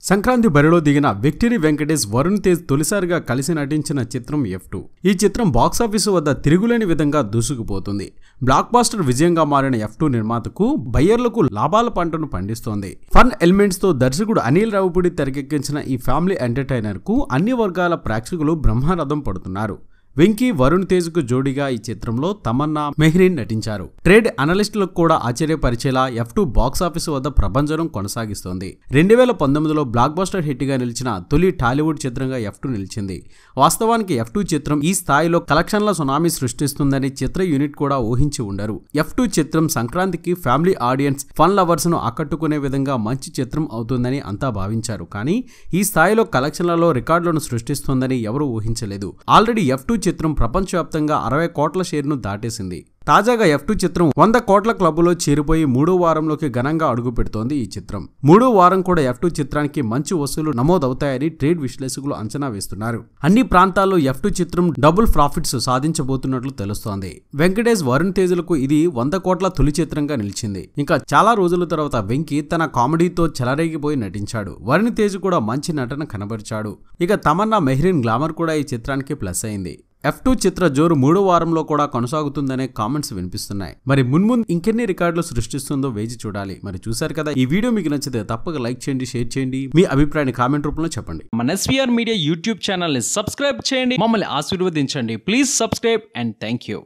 సంక్రాంతి బరిలో దిగిన విక్టరీ వెంకటేష్ వరుణ్ తేజ్ తొలిసారిగా కలిసి నటించిన చిత్రం F2. ఈ చిత్రం బాక్సాఫీసు వద్ద తిరుగులేని విధంగా దూసుకుపోతుంది. బ్లాక్ బాస్టర్ విజయంగా మారిన F2 నిర్మాతకు బయ్యర్లకు లాభాల పంటను పండిస్తోంది. ఫన్ ఎలిమెంట్స్ తో దర్శకుడు అనిల్ రావిపూడి తెరకెక్కించిన ఈ ఫ్యామిలీ ఎంటర్టైనర్ కు అన్ని వర్గాల ప్రేక్షకులు బ్రహ్మరథం పడుతున్నారు. వెంకీ, వరుణ్ తేజ్ కు జోడీగా ఈ చిత్రంలో తమన్నా, మెహ్రీన్ నటించారు. ట్రేడ్ అనలిస్టులకు కూడా ఆశ్చర్యపరిచేలా F2 బాక్సాఫీసు వద్ద ప్రభంజనం కొనసాగిస్తోంది. 2019లో బ్లాక్ బస్టర్ హిట్ గా నిలిచిన తొలి టాలీవుడ్ చిత్రంగా F2 నిలిచింది. వాస్తవానికి F2 చిత్రం ఈ స్థాయిలో కలెక్షన్ల సునామీ సృష్టిస్తుందని చిత్ర యూనిట్ కూడా ఊహించి ఉండరు. F2 చిత్రం సంక్రాంతికి ఫ్యామిలీ ఆడియన్స్, ఫన్ లవర్స్ ను ఆకట్టుకునే విధంగా మంచి చిత్రం అవుతుందని అంతా భావించారు. కానీ ఈ స్థాయిలో కలెక్షన్లలో రికార్డులను సృష్టిస్తుందని ఎవరూ ఊహించలేదు. ఆల్రెడీ F2 చిత్రం ప్రపంచవ్యాప్తంగా 60 కోట్ల షేర్ను దాటేసింది. తాజాగా F2 చిత్రం 100 కోట్ల క్లబ్లో చేరిపోయి 3వ వారంలోకి ఘనంగా అడుగు పెడుతోంది. ఈ చిత్రం 3వ వారం కూడా F2 చిత్రానికి మంచి వసూలు నమోదవుతాయని ట్రేడ్ విశ్లేషకులు అంచనా వేస్తున్నారు. అన్ని ప్రాంతాల్లో F2 చిత్రం డబుల్ ప్రాఫిట్స్ సాధించబోతున్నట్లు తెలుస్తోంది. వెంకటేష్, వరుణ్ తేజ్లకు ఇది 100 కోట్ల తొలి చిత్రంగా నిలిచింది. ఇంకా చాలా రోజుల తర్వాత వెంకీ తన కామెడీతో చెలరేగిపోయి నటించాడు. వరుణ్ తేజ్ కూడా మంచి నటన కనబరిచాడు. ఇక తమన్నా, మెహ్రీన్ గ్లామర్ కూడా ఈ చిత్రానికి ప్లస్ అయింది. F2 చిత్ర జోరు 3వ వారంలో కూడా కొనసాగుతుందనే కామెంట్స్ వినిపిస్తున్నాయి. మరి మున్ముందు ఇంకెన్ని రికార్డులు సృష్టిస్తుందో వేచి చూడాలి. మరి చూసారు కదా, ఈ వీడియో మీకు నచ్చితే తప్పక లైక్ చేయండి, షేర్ చేయండి, మీ అభిప్రాయాన్ని కామెంట్ రూపంలో చెప్పండి. మన SVR మీడియా యూట్యూబ్ ఛానల్ ని సబ్స్క్రైబ్ చేయండి, మమ్మల్ని ఆశీర్వదించండి. Please subscribe and thank you.